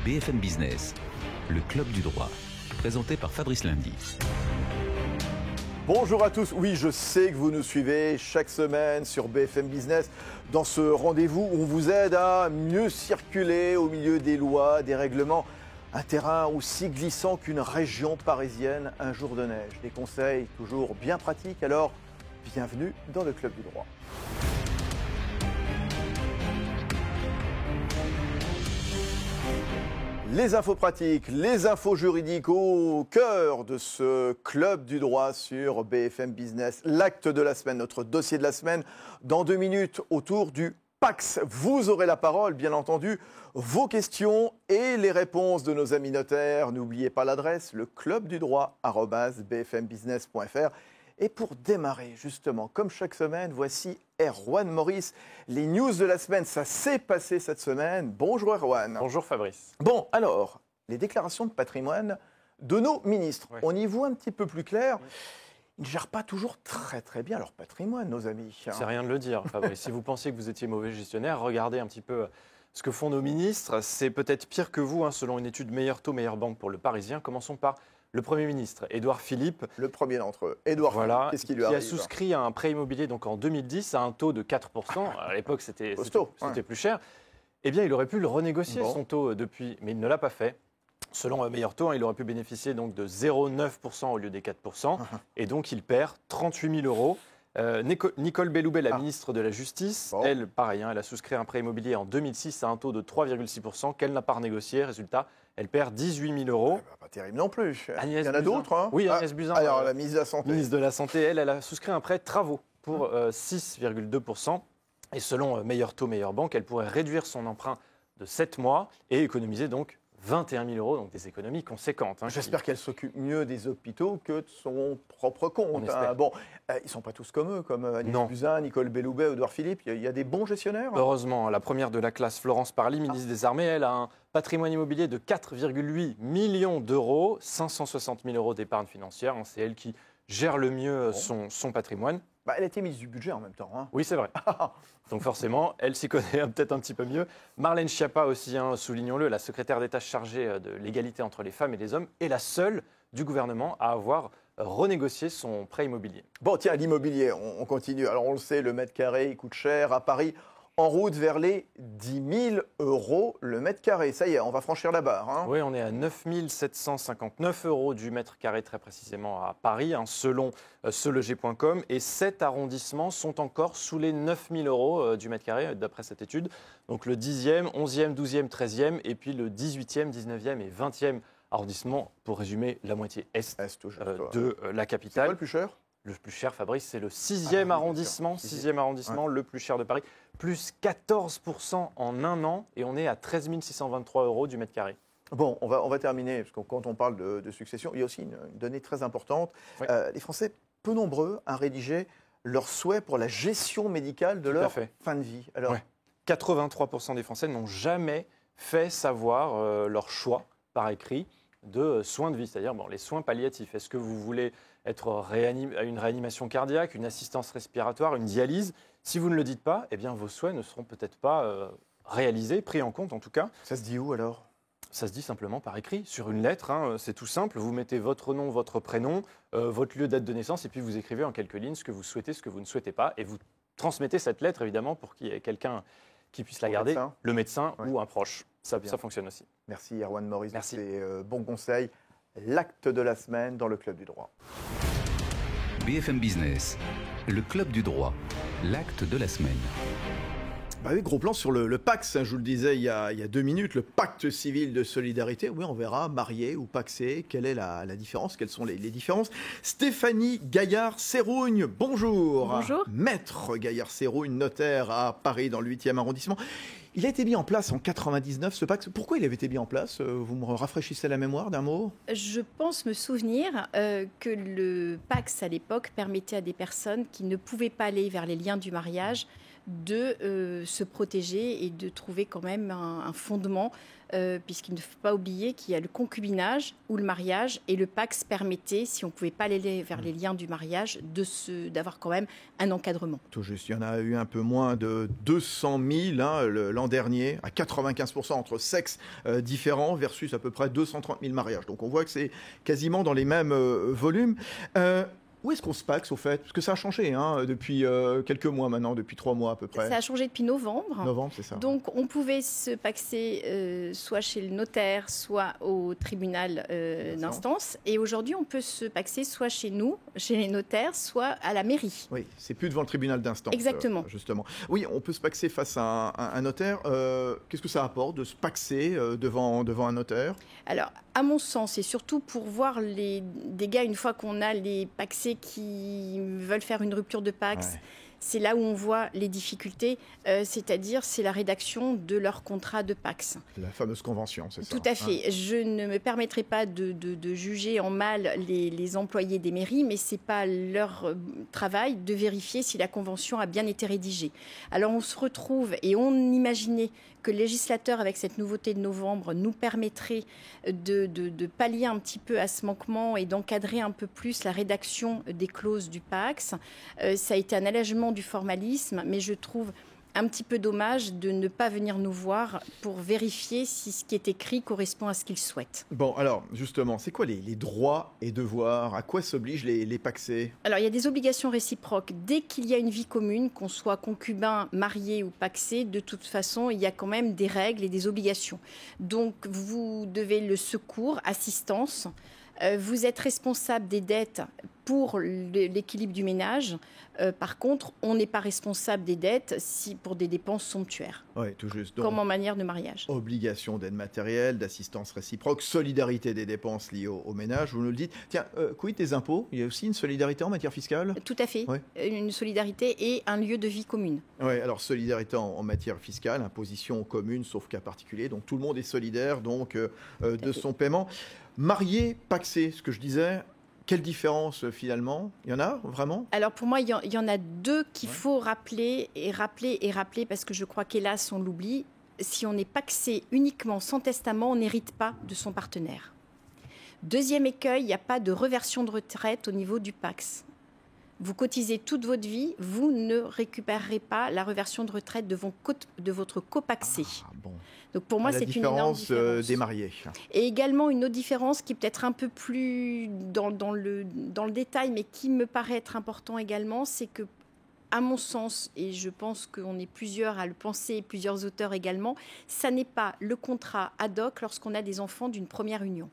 BFM Business, le club du droit, présenté par Fabrice Lundy. Bonjour à tous. Oui, je sais que vous nous suivez chaque semaine sur BFM Business dans ce rendez-vous où on vous aide à mieux circuler au milieu des lois, des règlements. Un terrain aussi glissant qu'une région parisienne un jour de neige. Des conseils toujours bien pratiques, alors bienvenue dans le club du droit. Les infos pratiques, les infos juridiques au cœur de ce club du droit sur BFM Business. L'acte de la semaine, notre dossier de la semaine, dans 2 minutes autour du PACS. Vous aurez la parole, bien entendu, vos questions et les réponses de nos amis notaires. N'oubliez pas l'adresse, leclubdudroit@bfmbusiness.fr. Et pour démarrer, justement, comme chaque semaine, voici Erwan Maurice. Les news de la semaine, ça s'est passé cette semaine. Bonjour Erwan. Bonjour Fabrice. Bon, alors, les déclarations de patrimoine de nos ministres. Oui. On y voit un petit peu plus clair. Oui. Ils ne gèrent pas toujours très bien leur patrimoine, nos amis. C'est rien de le dire, Fabrice. Si vous pensiez que vous étiez mauvais gestionnaire, regardez un petit peu ce que font nos ministres. C'est peut-être pire que vous, selon une étude Meilleur taux, meilleure banque pour le Parisien. Commençons par le Premier ministre, Édouard Philippe. Le premier d'entre eux, Édouard Philippe, qu'est-ce qui lui arrive ? Qui a souscrit un prêt immobilier donc en 2010 à un taux de 4%. À l'époque, c'était plus cher. Eh bien, il aurait pu le renégocier, son taux, depuis, mais il ne l'a pas fait. Selon Meilleur taux, il aurait pu bénéficier donc de 0,9% au lieu des 4%. Et donc, il perd 38 000 euros. Nicole Belloubet, la ministre de la Justice, elle, pareil, elle a souscrit un prêt immobilier en 2006 à un taux de 3,6% qu'elle n'a pas renégocié. Résultat, elle perd 18 000 euros. Pas terrible non plus. Agnès Il y en a Buzyn. d'autres. Oui, Agnès Buzyn. Alors, la ministre de la Santé. Ministre de la Santé, elle a souscrit un prêt travaux pour 6,2%. Et selon Meilleur taux, meilleure banque, elle pourrait réduire son emprunt de 7 mois et économiser donc 21 000 euros, donc des économies conséquentes. J'espère qu'elle s'occupe mieux des hôpitaux que de son propre compte. Bon, ils ne sont pas tous comme eux, comme Agnès Buzyn, Nicole Belloubet, Édouard Philippe. Il y a des bons gestionnaires. Heureusement, la première de la classe, Florence Parly, ministre des Armées, elle a un patrimoine immobilier de 4,8 millions d'euros, 560 000 euros d'épargne financière. C'est elle qui gère le mieux son patrimoine. Elle a été mise du budget en même temps. Oui, c'est vrai. Donc forcément, elle s'y connaît peut-être un petit peu mieux. Marlène Schiappa aussi, soulignons-le, la secrétaire d'État chargée de l'égalité entre les femmes et les hommes, est la seule du gouvernement à avoir renégocié son prêt immobilier. Bon, tiens, l'immobilier, on continue. Alors on le sait, le mètre carré, il coûte cher à Paris. En route vers les 10 000 euros le mètre carré. Ça y est, on va franchir la barre. Oui, on est à 9 759 euros du mètre carré, très précisément à Paris, selon seloger.com. Et 7 arrondissements sont encore sous les 9 000 euros du mètre carré, d'après cette étude. Donc le 10e, 11e, 12e, 13e, et puis le 18e, 19e et 20e arrondissement, pour résumer, la moitié est de la capitale. C'est quoi le plus cher ? Le plus cher, Fabrice, c'est le 6e arrondissement, 6e arrondissement, le plus cher de Paris, plus 14% en un an, et on est à 13 623 euros du mètre carré. Bon, on va terminer, parce que quand on parle de succession, il y a aussi une donnée très importante. Oui. Les Français, peu nombreux, à rédiger leurs souhaits pour la gestion médicale de leur fin de vie. Alors, 83% des Français n'ont jamais fait savoir leur choix par écrit de soins de vie, c'est-à-dire les soins palliatifs. Est-ce que vous voulez être à une réanimation cardiaque, une assistance respiratoire, une dialyse? Si vous ne le dites pas, eh bien, vos souhaits ne seront peut-être pas réalisés, pris en compte en tout cas. Ça se dit où alors ? Ça se dit simplement par écrit, sur une lettre. C'est tout simple. Vous mettez votre nom, votre prénom, votre lieu, date de naissance, et puis vous écrivez en quelques lignes ce que vous souhaitez, ce que vous ne souhaitez pas. Et vous transmettez cette lettre, évidemment, pour qu'il y ait quelqu'un qui puisse la garder, le médecin ou un proche. Ça fonctionne aussi. Merci Erwan Maurice. Merci. C'est bon conseil. L'acte de la semaine dans le club du droit. BFM Business, le club du droit, l'acte de la semaine. Oui, gros plan sur le PACS, je vous le disais il y a 2 minutes, le pacte civil de solidarité. Oui, on verra, marié ou pacsé, quelle est la différence, quelles sont les différences. Stéphanie Gaillard-Sérougne, bonjour. Bonjour. Maître Gaillard-Sérougne, notaire à Paris dans le 8e arrondissement. Il a été mis en place en 99, ce pacte. Pourquoi il avait été mis en place ? Vous me rafraîchissez la mémoire d'un mot ? Je pense me souvenir que le PACS, à l'époque, permettait à des personnes qui ne pouvaient pas aller vers les liens du mariage de se protéger et de trouver quand même un fondement, puisqu'il ne faut pas oublier qu'il y a le concubinage ou le mariage, et le PACS permettait, si on ne pouvait pas aller vers les liens du mariage, d'avoir quand même un encadrement. Tout juste, il y en a eu un peu moins de 200 000 l'an dernier, à 95% entre sexes différents, versus à peu près 230 000 mariages. Donc on voit que c'est quasiment dans les mêmes volumes. Où est-ce qu'on se paxe, au fait? Parce que ça a changé depuis quelques mois maintenant, depuis 3 mois à peu près. Ça a changé depuis novembre. Novembre, c'est ça. Donc, on pouvait se paxer soit chez le notaire, soit au tribunal d'instance. Et aujourd'hui, on peut se paxer soit chez nous, chez les notaires, soit à la mairie. Oui, c'est plus devant le tribunal d'instance. Exactement. Justement. Oui, on peut se paxer face à un notaire. Qu'est-ce que ça apporte de se paxer devant un notaire? Alors, à mon sens, et surtout pour voir les dégâts une fois qu'on a les paxés qui veulent faire une rupture de pax, ouais. C'est là où on voit les difficultés, c'est-à-dire c'est la rédaction de leur contrat de pax. La fameuse convention, c'est ça? Tout à fait. Je ne me permettrai pas de juger en mal les employés des mairies, mais ce n'est pas leur travail de vérifier si la convention a bien été rédigée. Alors on se retrouve, et on imaginait que le législateur, avec cette nouveauté de novembre, nous permettrait de pallier un petit peu à ce manquement et d'encadrer un peu plus la rédaction des clauses du PACS. Ça a été un allègement du formalisme, mais je trouve un petit peu dommage de ne pas venir nous voir pour vérifier si ce qui est écrit correspond à ce qu'ils souhaitent. Bon, alors, justement, c'est quoi les droits et devoirs? À quoi s'obligent les pacsés? Alors, il y a des obligations réciproques. Dès qu'il y a une vie commune, qu'on soit concubin, marié ou pacsé, de toute façon, il y a quand même des règles et des obligations. Donc, vous devez le secours, assistance. Vous êtes responsable des dettes pour l'équilibre du ménage. Par contre, on n'est pas responsable des dettes pour des dépenses somptuaires. Oui, tout juste. Donc, comme en manière de mariage. Obligation d'aide matérielle, d'assistance réciproque, solidarité des dépenses liées au ménage, vous nous le dites. Tiens, quid des impôts? Il y a aussi une solidarité en matière fiscale? Tout à fait. Ouais. Une solidarité et un lieu de vie commune. Oui, alors solidarité en matière fiscale, imposition commune, sauf cas particulier. Donc tout le monde est solidaire donc, de son paiement. Marié, pacsé, ce que je disais. Quelle différence finalement? Il y en a vraiment? Alors pour moi, il y en a deux qu'il faut rappeler, parce que je crois qu'hélas, on l'oublie. Si on est pacsé uniquement sans testament, on n'hérite pas de son partenaire. Deuxième écueil, il n'y a pas de reversion de retraite au niveau du PACS. Vous cotisez toute votre vie, vous ne récupérerez pas la reversion de retraite de votre copacsé. Ah, bon. Donc pour moi, c'est une énorme différence. Des mariés. Et également une autre différence qui est peut-être un peu plus dans le détail, mais qui me paraît être important également, c'est que, à mon sens, et je pense qu'on est plusieurs à le penser, plusieurs auteurs également, ça n'est pas le contrat ad hoc lorsqu'on a des enfants d'une première union.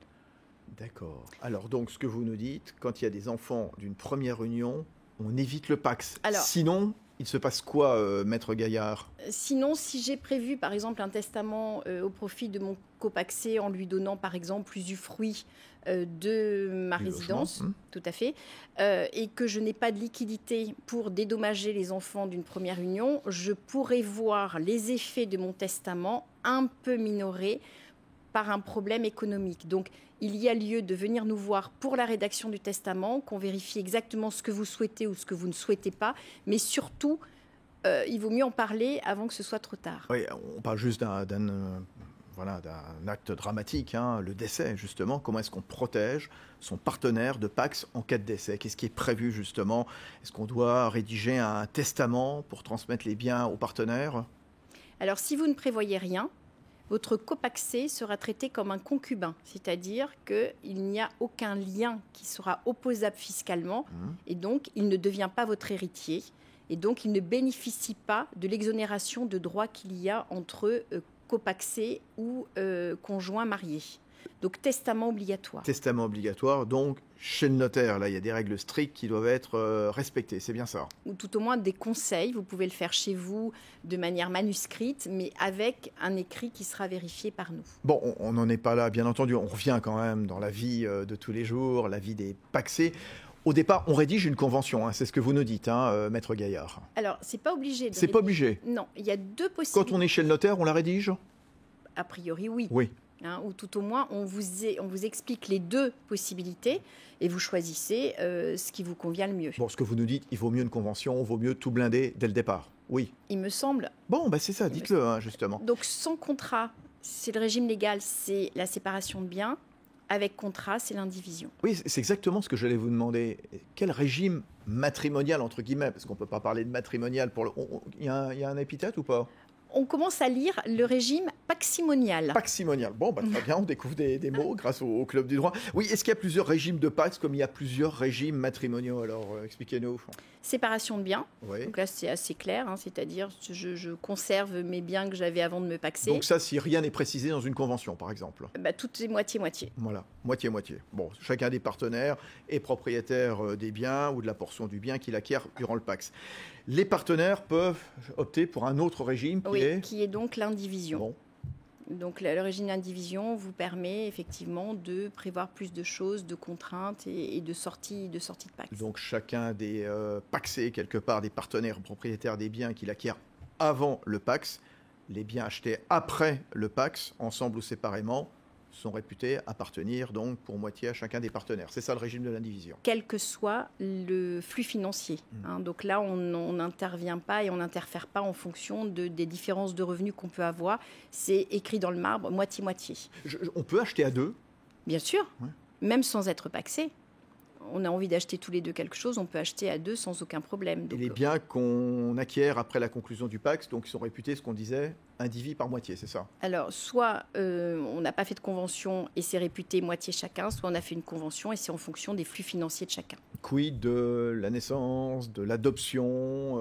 D'accord. Alors donc, ce que vous nous dites, quand il y a des enfants d'une première union, on évite le PACS. Alors, sinon, il se passe quoi, Maître Gaillard? Sinon, si j'ai prévu, par exemple, un testament au profit de mon copacsé en lui donnant, par exemple, l'usufruit de ma résidence, tout à fait, et que je n'ai pas de liquidité pour dédommager les enfants d'une première union, je pourrais voir les effets de mon testament un peu minorés par un problème économique. Donc, il y a lieu de venir nous voir pour la rédaction du testament, qu'on vérifie exactement ce que vous souhaitez ou ce que vous ne souhaitez pas, mais surtout, il vaut mieux en parler avant que ce soit trop tard. Oui, on parle juste d'un acte dramatique, le décès, justement. Comment est-ce qu'on protège son partenaire de PACS en cas de décès? Qu'est-ce qui est prévu, justement? Est-ce qu'on doit rédiger un testament pour transmettre les biens au partenaire? Alors, si vous ne prévoyez rien, votre copacsé sera traité comme un concubin, c'est-à-dire qu'il n'y a aucun lien qui sera opposable fiscalement, et donc il ne devient pas votre héritier, et donc il ne bénéficie pas de l'exonération de droits qu'il y a entre copacsé ou conjoint marié. Donc testament obligatoire. Testament obligatoire, donc chez le notaire, là il y a des règles strictes qui doivent être respectées, c'est bien ça? Ou tout au moins des conseils, vous pouvez le faire chez vous de manière manuscrite, mais avec un écrit qui sera vérifié par nous. Bon, on n'en est pas là, bien entendu, on revient quand même dans la vie de tous les jours, la vie des pacsés. Au départ, on rédige une convention, c'est ce que vous nous dites, Maître Gaillard. Alors, c'est pas obligé. C'est pas obligé? Non, il y a deux possibilités. Quand on est chez le notaire, on la rédige? A priori, oui. Oui. Ou tout au moins, on vous explique les deux possibilités et vous choisissez ce qui vous convient le mieux. Bon, ce que vous nous dites, il vaut mieux une convention, il vaut mieux tout blinder dès le départ. Oui. Il me semble. Bon, c'est ça, dites-le justement. Donc sans contrat, c'est le régime légal, c'est la séparation de biens. Avec contrat, c'est l'indivision. Oui, c'est exactement ce que j'allais vous demander. Quel régime matrimonial, entre guillemets, parce qu'on ne peut pas parler de matrimonial, il y a un épithète ou pas ? On commence à lire le régime paximonial. Paximonial. Bon, très bien, on découvre des mots grâce au Club du droit. Oui, est-ce qu'il y a plusieurs régimes de pax comme il y a plusieurs régimes matrimoniaux ? Alors, expliquez-nous. Séparation de biens. Oui. Donc là, c'est assez clair, c'est-à-dire je conserve mes biens que j'avais avant de me paxer. Donc ça, si rien n'est précisé dans une convention, par exemple. Tout est moitié-moitié. Voilà, moitié-moitié. Bon, chacun des partenaires est propriétaire des biens ou de la portion du bien qu'il acquiert durant le pax. Les partenaires peuvent opter pour un autre régime qui est donc l'indivision. Bon. Donc le régime d'indivision vous permet effectivement de prévoir plus de choses, de contraintes et de sorties de pax. Donc chacun des paxés, quelque part, des partenaires propriétaires des biens qu'il acquiert avant le pax, les biens achetés après le pax, ensemble ou séparément, sont réputés appartenir donc pour moitié à chacun des partenaires. C'est ça le régime de l'indivision. Quel que soit le flux financier. Donc là, on n'intervient pas et on n'interfère pas en fonction des différences de revenus qu'on peut avoir. C'est écrit dans le marbre, moitié-moitié. On peut acheter à deux ? Bien sûr, même sans être paxé. On a envie d'acheter tous les deux quelque chose, on peut acheter à deux sans aucun problème. Donc, et les biens qu'on acquiert après la conclusion du pax, donc ils sont réputés, ce qu'on disait, indivis par moitié, c'est ça ? Alors, soit on n'a pas fait de convention et c'est réputé moitié chacun, soit on a fait une convention et c'est en fonction des flux financiers de chacun. Quid de la naissance, de l'adoption,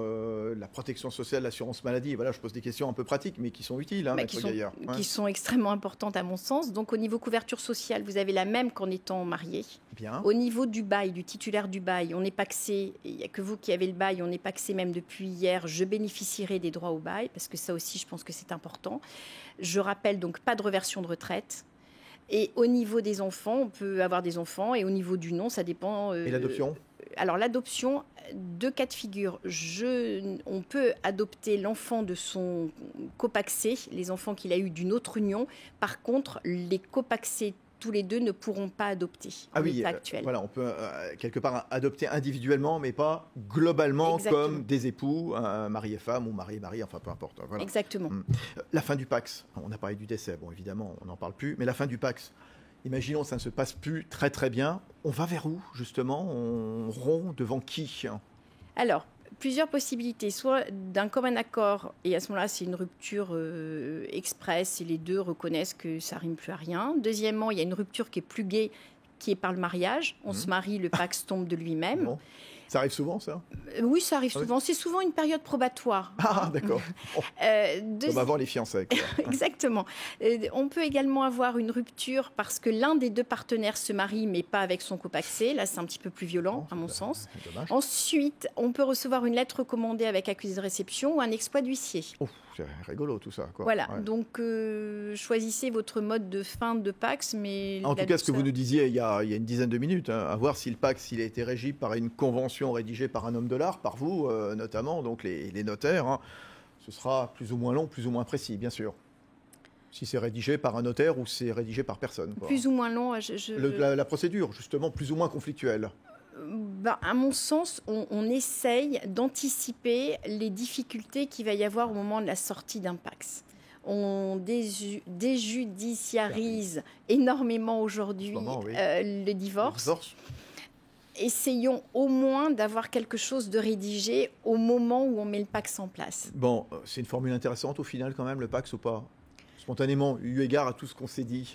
la protection sociale, l'assurance maladie ? Voilà, je pose des questions un peu pratiques, mais qui sont utiles, Maître Gaillard. Qui sont extrêmement importantes à mon sens. Donc, au niveau couverture sociale, vous avez la même qu'en étant marié. Bien. Au niveau du bail, du titulaire du bail, on est paxé, il n'y a que vous qui avez le bail, on est paxé même depuis hier, je bénéficierai des droits au bail, parce que ça aussi, je pense que c'est important. Je rappelle donc pas de reversion de retraite. Et au niveau des enfants, on peut avoir des enfants, et au niveau du non, ça dépend. Et l'adoption ? Alors l'adoption, deux cas de figure. On peut adopter l'enfant de son copaxé, les enfants qu'il a eus d'une autre union. Par contre, les copaxés tous les deux ne pourront pas adopter en l'état actuel. Voilà, on peut quelque part adopter individuellement, mais pas globalement. Exactement. Comme des époux, mari et femme ou mari et mari, enfin peu importe. Voilà. Exactement. La fin du pax, on a parlé du décès, bon évidemment, on n'en parle plus, mais la fin du pax, imaginons ça ne se passe plus très très bien, on va vers où justement ? On rompt devant qui ? Alors, plusieurs possibilités, soit d'un commun accord, et à ce moment-là, c'est une rupture express, et les deux reconnaissent que ça rime plus à rien. Deuxièmement, il y a une rupture qui est plus gaie, qui est par le mariage. On se marie, le pax tombe de lui-même. Bon. Ça arrive souvent, ça ? Oui, ça arrive souvent. C'est souvent une période probatoire. Ah, d'accord. Comme avant les fiançailles. Exactement. On peut également avoir une rupture parce que l'un des deux partenaires se marie, mais pas avec son copaxé. Là, c'est un petit peu plus violent, à mon sens. Dommage. Ensuite, on peut recevoir une lettre recommandée avec accusé de réception ou un exploit d'huissier. C'est rigolo, tout ça. Voilà. Donc, choisissez votre mode de fin de pax. Mais en tout cas, ce que vous nous disiez il y a une dizaine de minutes, à voir si le pax il a été régi par une convention rédigée par un homme de l'art, par vous notamment, donc les notaires, ce sera plus ou moins long, plus ou moins précis, bien sûr. Si c'est rédigé par un notaire ou c'est rédigé par personne. Plus ou moins long. La procédure, justement, plus ou moins conflictuelle. À mon sens, on essaye d'anticiper les difficultés qu'il va y avoir au moment de la sortie d'un pax. On déjudiciarise énormément aujourd'hui le divorce. Essayons au moins d'avoir quelque chose de rédigé au moment où on met le pax en place. Bon, c'est une formule intéressante au final quand même, le pax ou pas ? Spontanément, eu égard à tout ce qu'on s'est dit.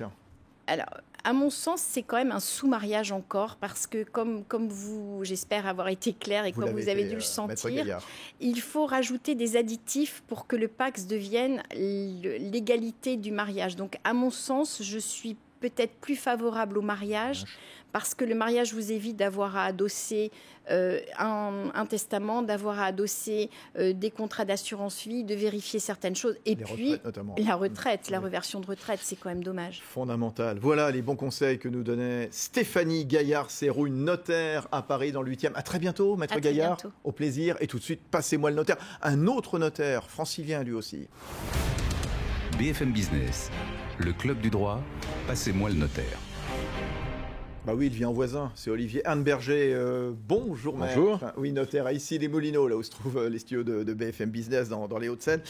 Alors, à mon sens, c'est quand même un sous-mariage encore, parce que comme vous, j'espère avoir été clair et comme vous avez dû le sentir, il faut rajouter des additifs pour que le pax devienne l'égalité du mariage. Donc, à mon sens, je suis peut-être plus favorable au mariage, parce que le mariage vous évite d'avoir à adosser un testament, d'avoir à adosser des contrats d'assurance vie, de vérifier certaines choses. Et puis, la retraite, la reversion de retraite, c'est quand même dommage. Fondamental. Voilà les bons conseils que nous donnait Stéphanie Gaillard-Serrouille, notaire à Paris dans le 8e. À très bientôt, Maître Gaillard. Bientôt. Au plaisir. Et tout de suite, passez-moi le notaire. Un autre notaire, francilien lui aussi. BFM Business, le club du droit, passez-moi le notaire. Bah oui, il vient en voisin, c'est Olivier Arneberger. Bonjour, maître. Bonjour. Oui, notaire à Issy-les-Moulineaux, là où se trouvent les studios de BFM Business dans les Hauts-de-Seine.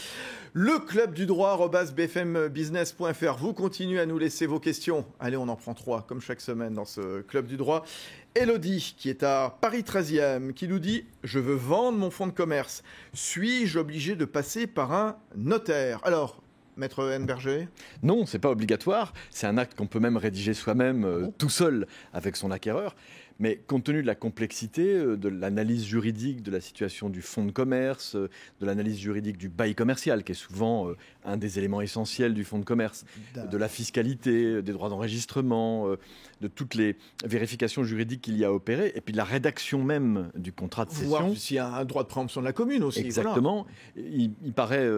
Le club du droit, @bfmbusiness.fr. Vous continuez à nous laisser vos questions. Allez, on en prend 3, comme chaque semaine dans ce club du droit. Elodie, qui est à Paris 13e, qui nous dit « Je veux vendre mon fonds de commerce. Suis-je obligé de passer par un notaire ?» Alors, Maître Arneberger ? Non, ce n'est pas obligatoire. C'est un acte qu'on peut même rédiger soi-même tout seul avec son acquéreur. Mais compte tenu de la complexité, de l'analyse juridique de la situation du fonds de commerce, de l'analyse juridique du bail commercial, qui est souvent un des éléments essentiels du fonds de commerce, de la fiscalité, des droits d'enregistrement, de toutes les vérifications juridiques qu'il y a à opérer, et puis de la rédaction même du contrat de cession. Voir s'il y a un droit de préemption de la commune aussi. Exactement. Voilà. Il paraît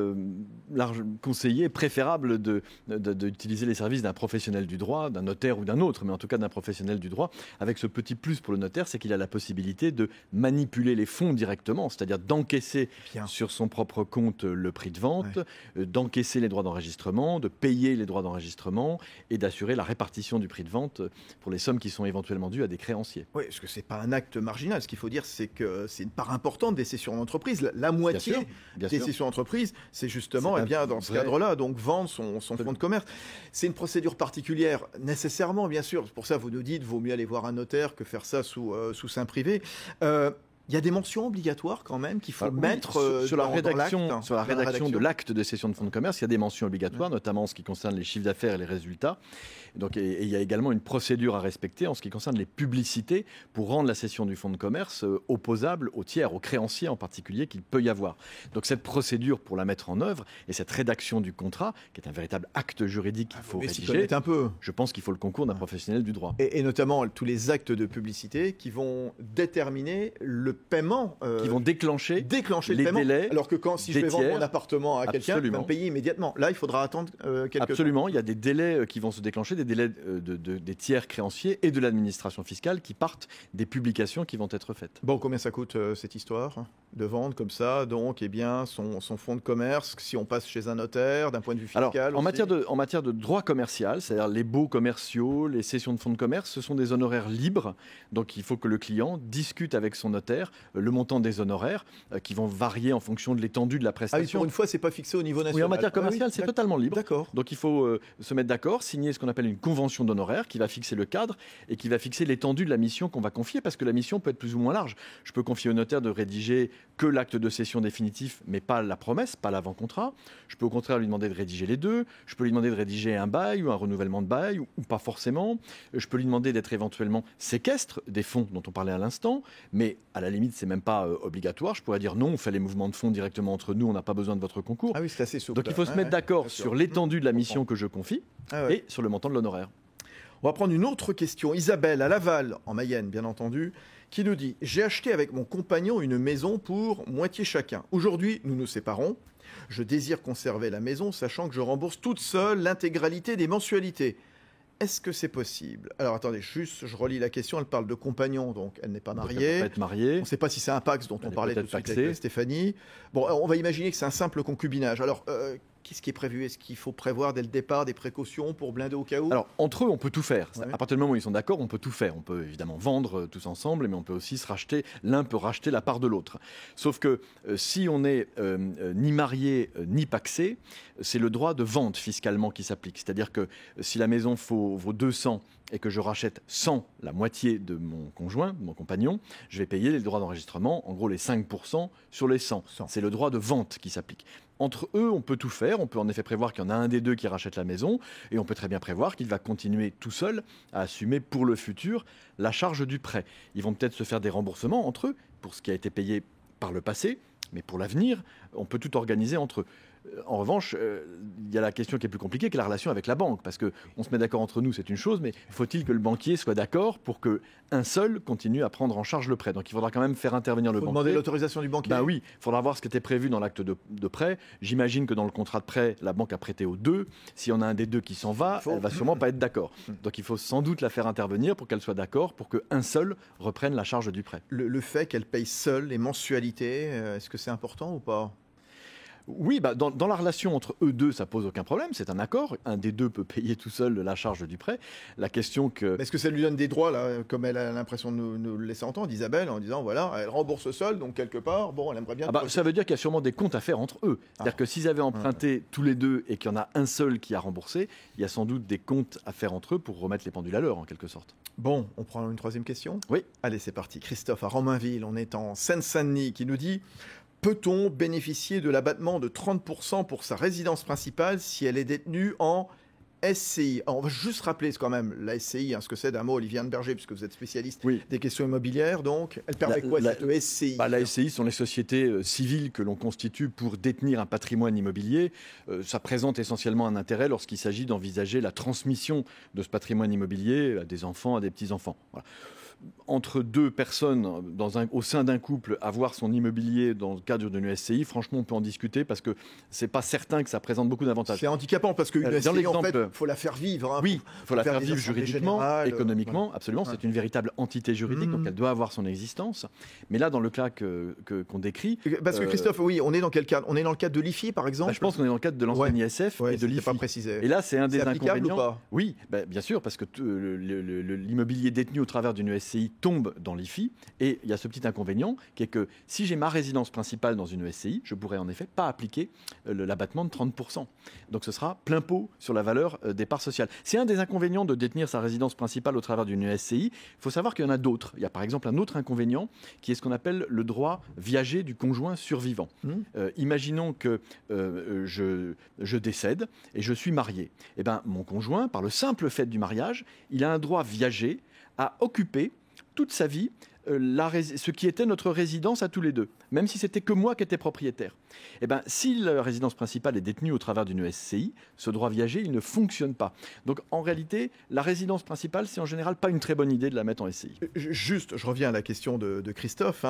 conseillé, préférable d'utiliser les services d'un professionnel du droit, d'un notaire ou d'un autre, mais en tout cas d'un professionnel du droit, avec ce petit plus pour le notaire, c'est qu'il a la possibilité de manipuler les fonds directement, c'est-à-dire d'encaisser sur son propre compte le prix de vente, d'encaisser les droits d'enregistrement, de payer les droits d'enregistrement et d'assurer la répartition du prix de vente pour les sommes qui sont éventuellement dues à des créanciers. Oui, parce que ce n'est pas un acte marginal. Ce qu'il faut dire, c'est que c'est une part importante des cessions d'entreprise. La moitié des cessions d'entreprise, c'est justement dans ce cadre-là, donc vendre son fonds de commerce. C'est une procédure particulière, nécessairement, bien sûr. Pour ça, vous nous dites, vaut mieux aller voir un notaire que faire ça sous sein privé. Il y a des mentions obligatoires quand même qu'il faut mettre sur la rédaction de l'acte de cession de fonds de commerce. Il y a des mentions obligatoires, notamment en ce qui concerne les chiffres d'affaires et les résultats. Donc, et il y a également une procédure à respecter en ce qui concerne les publicités pour rendre la cession du fonds de commerce opposable aux tiers, aux créanciers en particulier qu'il peut y avoir. Donc cette procédure pour la mettre en œuvre et cette rédaction du contrat, qui est un véritable acte juridique qu'il faut rédiger, je pense qu'il faut le concours d'un professionnel du droit. Et notamment tous les actes de publicité qui vont déterminer le paiement. Qui vont déclencher le paiement. Délais. Alors que si je vais vendre mon appartement à quelqu'un, il va me payer immédiatement. Là, il faudra attendre quelques temps. Absolument, il y a des délais qui vont se déclencher, des délais des tiers créanciers et de l'administration fiscale qui partent des publications qui vont être faites. Bon, combien ça coûte cette histoire de vendre comme ça, donc son fonds de commerce, si on passe chez un notaire, d'un point de vue fiscal? Alors, en matière de droit commercial, c'est-à-dire les baux commerciaux, les cessions de fonds de commerce, ce sont des honoraires libres. Donc il faut que le client discute avec son notaire le montant des honoraires qui vont varier en fonction de l'étendue de la prestation. Ah oui, pour une fois, c'est pas fixé au niveau national. Oui, en matière commerciale, c'est totalement libre. D'accord. Donc il faut se mettre d'accord, signer ce qu'on appelle une convention d'honoraires qui va fixer le cadre et qui va fixer l'étendue de la mission qu'on va confier, parce que la mission peut être plus ou moins large. Je peux confier au notaire de rédiger que l'acte de cession définitif, mais pas la promesse, pas l'avant-contrat. Je peux au contraire lui demander de rédiger les deux. Je peux lui demander de rédiger un bail ou un renouvellement de bail, ou pas forcément. Je peux lui demander d'être éventuellement séquestre des fonds dont on parlait à l'instant, mais à la limite, c'est même pas obligatoire. Je pourrais dire non, on fait les mouvements de fonds directement entre nous, on n'a pas besoin de votre concours. Ah oui, c'est assez souple. Donc il faut se mettre d'accord sur l'étendue de la mission que je confie et sur le montant de l'honoraire. On va prendre une autre question. Isabelle, à Laval, en Mayenne, bien entendu, qui nous dit « J'ai acheté avec mon compagnon une maison pour moitié chacun. Aujourd'hui, nous nous séparons. Je désire conserver la maison, sachant que je rembourse toute seule l'intégralité des mensualités. Est-ce que c'est possible ?» Alors attendez, juste, je relis la question. Elle parle de compagnon, donc elle n'est pas mariée. Donc elle peut pas être mariée. On ne sait pas si c'est un Pacs dont on parlait tout de suite avec Stéphanie. Bon, on va imaginer que c'est un simple concubinage. Alors, qu'est-ce qui est prévu? Est-ce qu'il faut prévoir dès le départ des précautions pour blinder au cas où? Alors, entre eux, on peut tout faire. À partir du moment où ils sont d'accord, on peut tout faire. On peut évidemment vendre tous ensemble, mais on peut aussi se racheter. L'un peut racheter la part de l'autre. Sauf que si on n'est ni marié ni pacsé, c'est le droit de vente fiscalement qui s'applique. C'est-à-dire que si la maison vaut 200 et que je rachète 100, la moitié de mon conjoint, de mon compagnon, je vais payer les droits d'enregistrement, en gros les 5% sur les 100. C'est le droit de vente qui s'applique. Entre eux, on peut tout faire. On peut en effet prévoir qu'il y en a un des deux qui rachète la maison, et on peut très bien prévoir qu'il va continuer tout seul à assumer pour le futur la charge du prêt. Ils vont peut-être se faire des remboursements entre eux pour ce qui a été payé par le passé, mais pour l'avenir, on peut tout organiser entre eux. En revanche, il y a la question qui est plus compliquée, qui est la relation avec la banque, parce qu'on se met d'accord entre nous, c'est une chose, mais faut-il que le banquier soit d'accord pour qu'un seul continue à prendre en charge le prêt? Donc il faudra quand même faire intervenir le banquier. Demander l'autorisation du banquier. Ben oui, il faudra voir ce qui était prévu dans l'acte de prêt. J'imagine que dans le contrat de prêt, la banque a prêté aux deux. S'il y en a un des deux qui s'en va, elle va sûrement pas être d'accord. Donc il faut sans doute la faire intervenir pour qu'elle soit d'accord, pour qu'un seul reprenne la charge du prêt. Le fait qu'elle paye seule les mensualités, est-ce que c'est important ou pas? Oui, dans la relation entre eux deux, ça pose aucun problème. C'est un accord. Un des deux peut payer tout seul la charge du prêt. La question que... Est-ce que ça lui donne des droits, là, comme elle a l'impression de nous le laisser entendre, Isabelle, en disant, voilà, elle rembourse seule, donc quelque part, bon, elle aimerait bien... ça veut dire qu'il y a sûrement des comptes à faire entre eux. C'est-à-dire que s'ils avaient emprunté tous les deux et qu'il y en a un seul qui a remboursé, il y a sans doute des comptes à faire entre eux pour remettre les pendules à l'heure, en quelque sorte. Bon, on prend une troisième question ? Oui. Allez, c'est parti. Christophe, à Romainville, on est en Seine-Saint-Denis, qui nous dit... Peut-on bénéficier de l'abattement de 30% pour sa résidence principale si elle est détenue en SCI? Alors, on va juste rappeler quand même la SCI, ce que c'est d'un mot, Olivier Berger, puisque vous êtes spécialiste des questions immobilières. Donc, elle permet quoi cette SCI? La SCI sont les sociétés civiles que l'on constitue pour détenir un patrimoine immobilier. Ça présente essentiellement un intérêt lorsqu'il s'agit d'envisager la transmission de ce patrimoine immobilier à des enfants, à des petits-enfants. Voilà. Entre deux personnes au sein d'un couple, avoir son immobilier dans le cadre d'une SCI, franchement, on peut en discuter parce que c'est pas certain que ça présente beaucoup d'avantages. C'est handicapant parce qu'une SCI, en fait, il faut la faire vivre. Oui, il faut la faire vivre juridiquement, économiquement, absolument. C'est une véritable entité juridique, donc elle doit avoir son existence. Mais là, dans le cas qu'on décrit... Parce que Christophe, oui, on est dans quel cadre? On est dans le cadre de l'IFI, par exemple? Je pense qu'on est dans le cadre de l'ancienne ISF et de l'IFI. Pas précisé. Et là, c'est un des inconvénients. Ou pas? Oui, bien sûr, parce que l'immobilier détenu au travers d'une SCI tombe dans l'IFI, et il y a ce petit inconvénient qui est que si j'ai ma résidence principale dans une SCI, je pourrais en effet pas appliquer l'abattement de 30%. Donc ce sera plein pot sur la valeur des parts sociales. C'est un des inconvénients de détenir sa résidence principale au travers d'une SCI. Il faut savoir qu'il y en a d'autres. Il y a par exemple un autre inconvénient qui est ce qu'on appelle le droit viager du conjoint survivant. Imaginons que je décède et je suis marié. Eh ben, mon conjoint, par le simple fait du mariage, il a un droit viager à occuper toute sa vie ce qui était notre résidence à tous les deux, même si c'était que moi qui étais propriétaire. Eh ben, si la résidence principale est détenue au travers d'une SCI, ce droit viager, il ne fonctionne pas. Donc en réalité, la résidence principale, c'est en général pas une très bonne idée de la mettre en SCI. Juste, je reviens à la question de Christophe,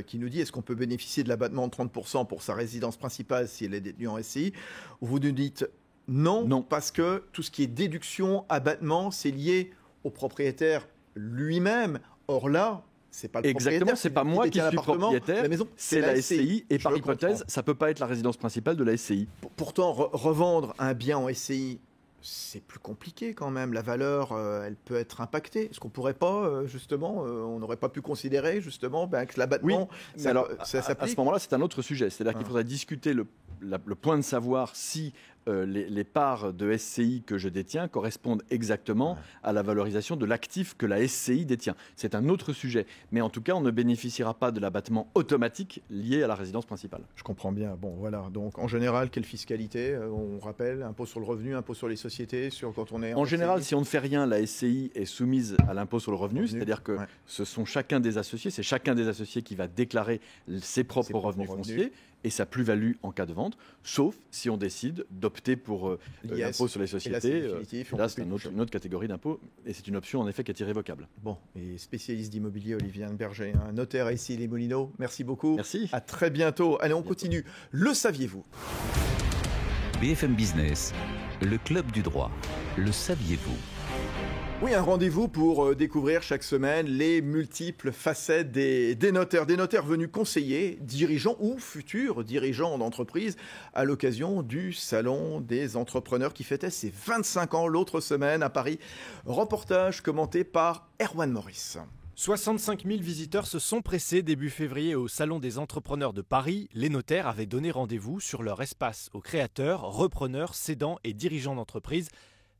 qui nous dit, est-ce qu'on peut bénéficier de l'abattement de 30% pour sa résidence principale si elle est détenue en SCI? Vous nous dites non, parce que tout ce qui est déduction, abattement, c'est lié au propriétaire lui-même. Or là, c'est pas le propriétaire. Exactement, c'est pas moi qui suis propriétaire, c'est la SCI. Et par hypothèse, ça peut pas être la résidence principale de la SCI. Pourtant, revendre un bien en SCI, c'est plus compliqué quand même. La valeur, elle peut être impactée. Est-ce qu'on pourrait pas, justement, on n'aurait pas pu considérer, justement, que l'abattement, ça s'applique? À ce moment-là, c'est un autre sujet. C'est-à-dire qu'il faudrait discuter le point de savoir si les parts de SCI que je détiens correspondent exactement à la valorisation de l'actif que la SCI détient. C'est un autre sujet. Mais en tout cas, on ne bénéficiera pas de l'abattement automatique lié à la résidence principale. Je comprends bien. Bon, voilà. Donc, en général, quelle fiscalité? On rappelle, impôt sur le revenu, impôt sur les sociétés, quand on est en général, si on ne fait rien, la SCI est soumise à l'impôt sur le revenu. C'est-à-dire que ce sont chacun des associés. C'est chacun des associés qui va déclarer ses propres revenus fonciers et sa plus-value en cas de vente, sauf si on décide d'opter pour l'impôt sur les sociétés. Là, c'est une autre catégorie d'impôt, et c'est une option en effet qui est irrévocable. Bon, et spécialiste d'immobilier, Olivier Berger, notaire ici les Moulineaux, merci beaucoup. Merci. À très bientôt. Allez, on continue. Le saviez-vous? BFM Business, le club du droit. Le saviez-vous? Oui, un rendez-vous pour découvrir chaque semaine les multiples facettes des notaires. Des notaires venus conseiller, dirigeants ou futurs dirigeants d'entreprise à l'occasion du Salon des entrepreneurs qui fêtait ses 25 ans l'autre semaine à Paris. Reportage commenté par Erwan Maurice. 65 000 visiteurs se sont pressés début février au Salon des entrepreneurs de Paris. Les notaires avaient donné rendez-vous sur leur espace aux créateurs, repreneurs, cédants et dirigeants d'entreprise.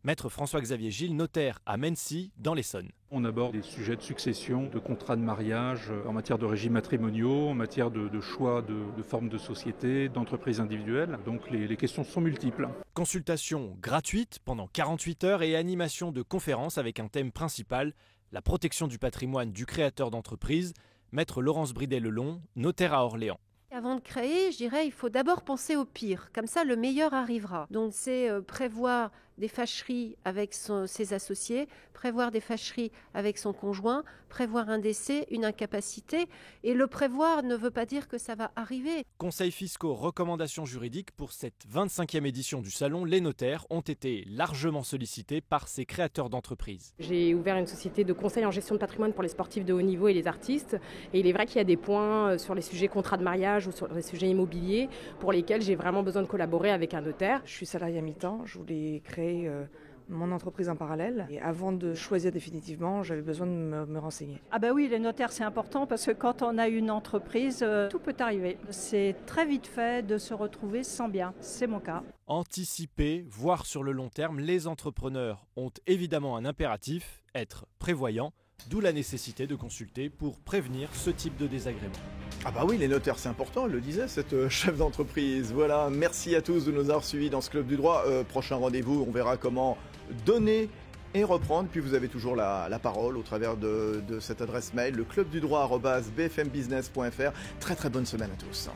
Maître François-Xavier Gilles, notaire à Mency, dans l'Essonne. On aborde des sujets de succession, de contrats de mariage, en matière de régimes matrimoniaux, en matière de choix de formes de société, d'entreprises individuelles. Donc les questions sont multiples. Consultation gratuite pendant 48 heures et animation de conférences avec un thème principal, la protection du patrimoine du créateur d'entreprise. Maître Laurence Bridet-Lelon, notaire à Orléans. Avant de créer, je dirais, il faut d'abord penser au pire. Comme ça, le meilleur arrivera. Donc, c'est prévoir des fâcheries avec ses associés, prévoir des fâcheries avec son conjoint, prévoir un décès, une incapacité. Et le prévoir ne veut pas dire que ça va arriver. Conseils fiscaux, recommandations juridiques, pour cette 25e édition du Salon, les notaires ont été largement sollicités par ces créateurs d'entreprises. J'ai ouvert une société de conseil en gestion de patrimoine pour les sportifs de haut niveau et les artistes. Et il est vrai qu'il y a des points sur les sujets contrats de mariage ou sur les sujets immobiliers pour lesquels j'ai vraiment besoin de collaborer avec un notaire. Je suis salariée à mi-temps, je voulais créer mon entreprise en parallèle. Et avant de choisir définitivement, j'avais besoin de me renseigner. Ah bah oui, les notaires c'est important parce que quand on a une entreprise, tout peut arriver. C'est très vite fait de se retrouver sans bien, c'est mon cas. Anticiper, voir sur le long terme, les entrepreneurs ont évidemment un impératif, être prévoyants, d'où la nécessité de consulter pour prévenir ce type de désagrément. Ah bah oui, les notaires, c'est important, elle le disait, cette chef d'entreprise. Voilà, merci à tous de nous avoir suivis dans ce Club du Droit. Prochain rendez-vous, on verra comment donner et reprendre. Puis vous avez toujours la parole au travers de cette adresse mail, le clubdudroit@bfmbusiness.fr. Très très bonne semaine à tous.